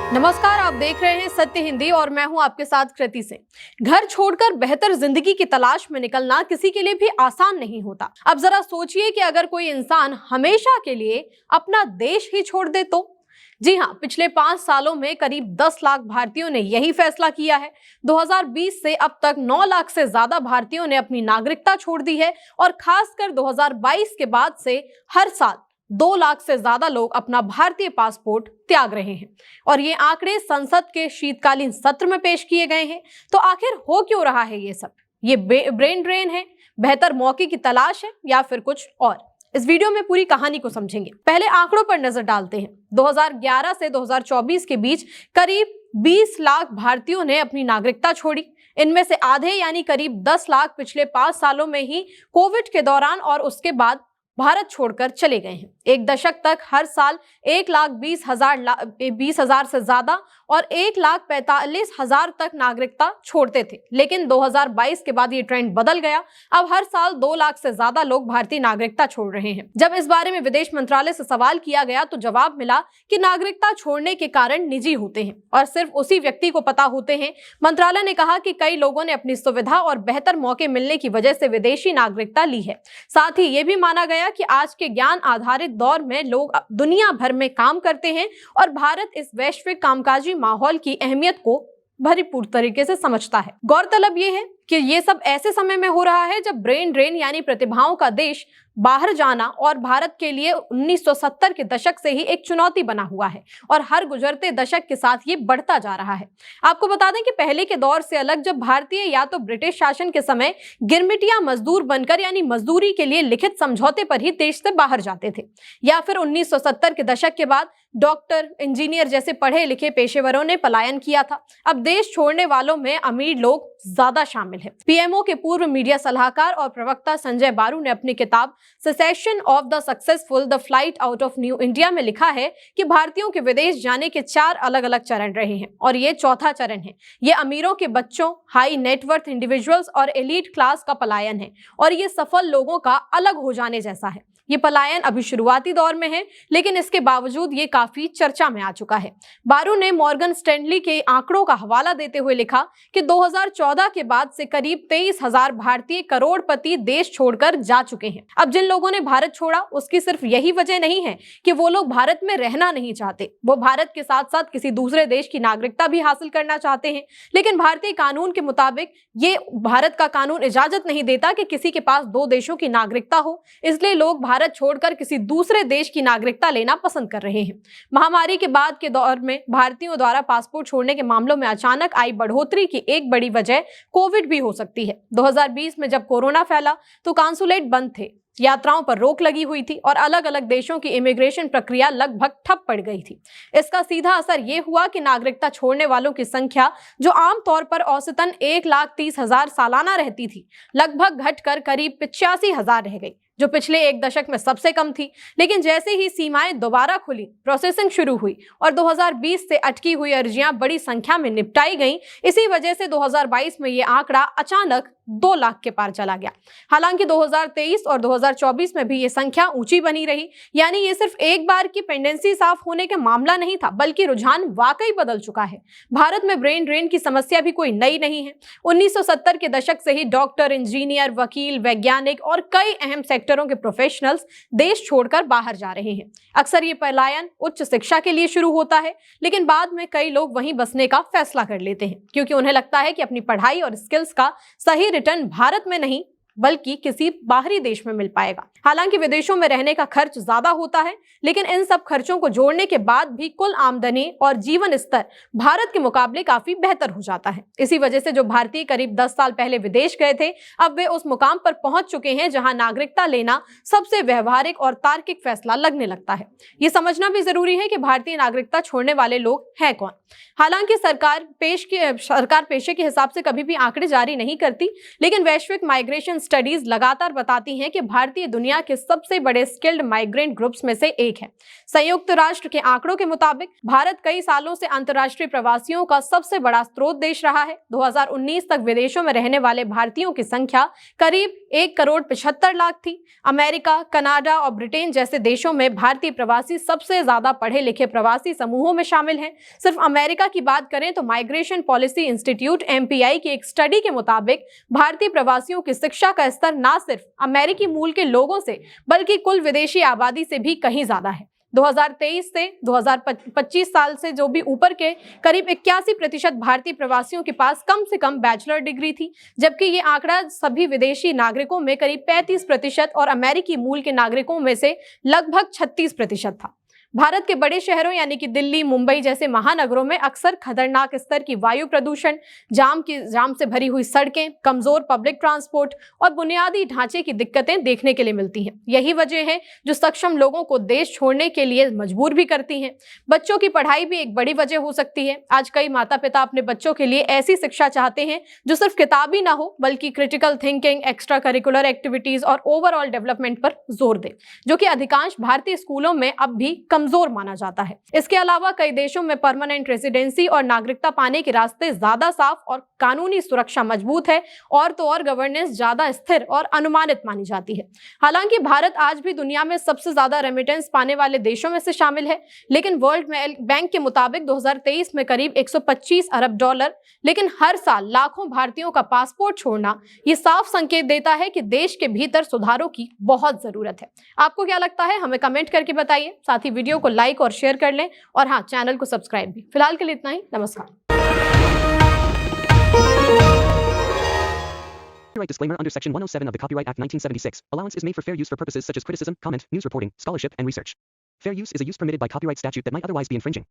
नमस्कार, आप देख रहे हैं सत्य हिंदी और मैं हूं आपके साथ कृति सिंह। घर छोड़कर बेहतर जिंदगी की तलाश में निकलना किसी के लिए भी आसान नहीं होता। अब जरा सोचिए कि अगर कोई इंसान हमेशा के लिए अपना देश ही छोड़ दे तो। जी हां, पिछले 5 सालों में करीब 10 लाख भारतीयों ने यही फैसला किया है। 2020 से अब तक 9 लाख से ज्यादा भारतीयों ने अपनी नागरिकता छोड़ दी है और खासकर 2022 के बाद से हर साल 2 लाख से ज्यादा लोग अपना भारतीय पासपोर्ट त्याग रहे हैं और ये आंकड़े संसद के शीतकालीन सत्र में पेश किए गए हैं। तो आखिर हो क्यों रहा है ये सब? ये ब्रेन ड्रेन है, बेहतर मौके की तलाश है या फिर कुछ और? इस वीडियो में पूरी कहानी को समझेंगे। पहले आंकड़ों पर नजर डालते हैं। 2011 से 2024 के बीच करीब 20 लाख भारतीयों ने अपनी नागरिकता छोड़ी। इनमें से आधे यानी करीब 10 लाख पिछले 5 सालों में ही कोविड के दौरान और उसके बाद भारत छोड़कर चले गए हैं। एक दशक तक हर साल 1,20,000 से ज्यादा और 1,45,000 तक नागरिकता छोड़ते थे, लेकिन 2022 के बाद ये ट्रेंड बदल गया। अब हर साल 2 लाख से ज्यादा लोग भारतीय नागरिकता छोड़ रहे हैं। जब इस बारे में विदेश मंत्रालय से सवाल किया गया तो जवाब मिला कि नागरिकता छोड़ने के कारण निजी होते हैं और सिर्फ उसी व्यक्ति को पता होते हैं। मंत्रालय ने कहा कि कई लोगों ने अपनी सुविधा और बेहतर मौके मिलने की वजह से विदेशी नागरिकता ली है। साथ ही ये भी माना गया कि आज के ज्ञान आधारित दौर में लोग दुनिया भर में काम करते हैं और भारत इस वैश्विक कामकाजी माहौल की अहमियत को भरपूर तरीके से समझता है। गौरतलब ये है कि ये सब ऐसे समय में हो रहा है जब ब्रेन ड्रेन यानी प्रतिभाओं का देश बाहर जाना और भारत के लिए 1970 के दशक से ही एक चुनौती बना हुआ है और हर गुजरते दशक के साथ ये बढ़ता जा रहा है। आपको बता दें कि पहले के दौर से अलग जब भारतीय या तो ब्रिटिश शासन के समय गिरमिटिया मजदूर बनकर यानी मजदूरी के लिए लिखित समझौते पर ही देश से बाहर जाते थे, या फिर 1970 के दशक के बाद डॉक्टर, इंजीनियर जैसे पढ़े लिखे पेशेवरों ने पलायन किया था। अब देश छोड़ने वालों में अमीर लोग ज्यादा शामिल है। पीएमओ के पूर्व मीडिया सलाहकार और प्रवक्ता संजय बारू ने अपनी किताब cessation of the successful the flight out of new India में लिखा है कि भारतीयों के विदेश जाने के 4 अलग अलग चरण रहे हैं और ये चौथा चरण है। ये अमीरों के बच्चों, हाई नेटवर्थ इंडिविजुअल्स और एलीट क्लास का पलायन है और ये सफल लोगों का अलग हो जाने जैसा है। ये पलायन अभी शुरुआती दौर में है, लेकिन इसके बावजूद ये काफी चर्चा में आ चुका है। बारू ने मॉर्गन स्टैनली के आंकड़ों का हवाला देते हुए लिखा कि 2014 के बाद से करीब 23,000 भारतीय करोड़पति देश छोड़कर जा चुके हैं। अब जिन लोगों ने भारत छोड़ा उसकी सिर्फ यही वजह नहीं है कि वो लोग भारत में रहना नहीं चाहते, वो भारत के साथ साथ किसी दूसरे देश की नागरिकता भी हासिल करना चाहते हैं, लेकिन भारतीय कानून के मुताबिक ये भारत का कानून इजाजत नहीं देता कि किसी के पास 2 देशों की नागरिकता हो, इसलिए लोग भारत छोड़कर किसी दूसरे देश की नागरिकता लेना पसंद कर रहे हैं। महामारी के बाद के दौर में भारतीयों द्वारा पासपोर्ट छोड़ने के मामलों में अचानक आई बढ़ोतरी की एक बड़ी वजह कोविड भी हो सकती है। 2020 में जब कोरोना फैला तो कांसुलेट बंद थे, यात्राओं पर रोक लगी हुई थी और अलग अलग देशों की इमिग्रेशन प्रक्रिया लगभग ठप पड़ गई थी। इसका सीधा असर यह हुआ कि नागरिकता छोड़ने वालों की संख्या, जो आमतौर पर औसतन 1,30,000 सालाना रहती थी, लगभग घटकर करीब 85,000 रह गई, जो पिछले एक दशक में सबसे कम थी। लेकिन जैसे ही सीमाएं दोबारा खुली, प्रोसेसिंग शुरू हुई और 2020 से अटकी हुई अर्जियां बड़ी संख्या में निपटाई गईं। इसी वजह से 2022 में यह आंकड़ा अचानक 2 लाख के पार चला गया। हालांकि 2023 और 2024 में भी ये संख्या ऊंची बनी रही, यानी ये सिर्फ एक बार की पेंडेंसी साफ होने का मामला नहीं था, बल्कि रुझान वाकई बदल चुका है। भारत में ब्रेन ड्रेन की समस्या भी कोई नई नहीं है। 1970 के दशक से ही डॉक्टर, इंजीनियर, वकील, वैज्ञानिक और कई अहम सेक्टरों के प्रोफेशनल्स देश छोड़कर बाहर जा रहे हैं। अक्सर ये पलायन उच्च शिक्षा के लिए शुरू होता है, लेकिन बाद में कई लोग वहीं बसने का फैसला कर लेते हैं क्योंकि उन्हें लगता है कि अपनी पढ़ाई और स्किल्स का सही रिटर्न भारत में नहीं बल्कि किसी बाहरी देश में मिल पाएगा। हालांकि विदेशों में रहने का खर्च ज्यादा होता है, लेकिन इन सब खर्चों को जोड़ने के बाद भी कुल आमदनी और जीवन स्तर भारत के मुकाबले काफी बेहतर हो जाता है। इसी वजह से जो भारतीय करीब 10 साल पहले विदेश गए थे, अब वे उस मुकाम पर पहुंच चुके हैं जहां नागरिकता लेना सबसे व्यवहारिक और तार्किक फैसला लगने लगता है। ये समझना भी जरूरी है कि भारतीय नागरिकता छोड़ने वाले लोग हैं कौन। हालांकि सरकार पेशे के हिसाब से कभी भी आंकड़े जारी नहीं करती, लेकिन वैश्विक माइग्रेशन स्टडीज लगातार बताती हैं कि भारतीय दुनिया के सबसे बड़े स्किल्ड माइग्रेंट ग्रुप्स में से एक है। संयुक्त राष्ट्र के आंकड़ों के मुताबिक भारत कई सालों से अंतर्राष्ट्रीय प्रवासियों का सबसे बड़ा स्रोत देश रहा है। 2019 तक विदेशों में रहने वाले भारतीयों की संख्या करीब 1,75,00,000 थी। अमेरिका, कनाडा और ब्रिटेन जैसे देशों में भारतीय प्रवासी सबसे ज्यादा पढ़े लिखे प्रवासी समूहों में शामिल हैं। सिर्फ अमेरिका की बात करें तो माइग्रेशन पॉलिसी इंस्टीट्यूट MPI की एक स्टडी के मुताबिक भारतीय प्रवासियों की शिक्षा का स्तर न सिर्फ अमेरिकी मूल के लोगों से बल्कि कुल विदेशी आबादी से भी कहीं ज्यादा है। 2023 से 2025 साल से जो भी ऊपर के करीब 81% भारतीय प्रवासियों के पास कम से कम बैचलर डिग्री थी, जबकि ये आंकड़ा सभी विदेशी नागरिकों में करीब 35% और अमेरिकी मूल के नागरिकों में से लगभग 36% था। भारत के बड़े शहरों यानी कि दिल्ली, मुंबई जैसे महानगरों में अक्सर खतरनाक स्तर की वायु प्रदूषण, जाम से भरी हुई सड़कें, कमजोर पब्लिक ट्रांसपोर्ट और बुनियादी ढांचे की दिक्कतें देखने के लिए मिलती हैं। यही वजह है जो सक्षम लोगों को देश छोड़ने के लिए मजबूर भी करती हैं। बच्चों की पढ़ाई भी एक बड़ी वजह हो सकती है। आज कई माता पिता अपने बच्चों के लिए ऐसी शिक्षा चाहते हैं जो सिर्फ किताबी ना हो बल्कि critical thinking, extra curricular activities और ओवरऑल डेवलपमेंट पर जोर दे, जो कि अधिकांश भारतीय स्कूलों में अब भी कमजोर माना जाता है। इसके अलावा कई देशों में परमानेंट रेजिडेंसी और नागरिकता पाने के रास्ते ज्यादा साफ और कानूनी सुरक्षा मजबूत है और तो और गवर्नेंस ज्यादा स्थिर और अनुमानित मानी जाती है। हालांकि भारत आज भी दुनिया में सबसे ज्यादा रेमिटेंस पाने वाले देशों में से शामिल है, लेकिन वर्ल्ड बैंक के मुताबिक 2023 में करीब $125 अरब, लेकिन हर साल लाखों भारतीयों का पासपोर्ट छोड़ना ये साफ संकेत देता है कि देश के भीतर सुधारों की बहुत जरूरत है। आपको क्या लगता है हमें कमेंट करके बताइए। साथ ही वीडियो को लाइक और शेयर कर लें और हाँ, चैनल को सब्सक्राइब भी। फिलहाल के लिए इतना ही। नमस्कार। Copyright disclaimer under Section 107 of the Copyright Act 1976. Allowance is made for fair use for purposes such as criticism, comment, news reporting, scholarship, and research. Fair use is a use permitted by copyright statute that might otherwise be infringing.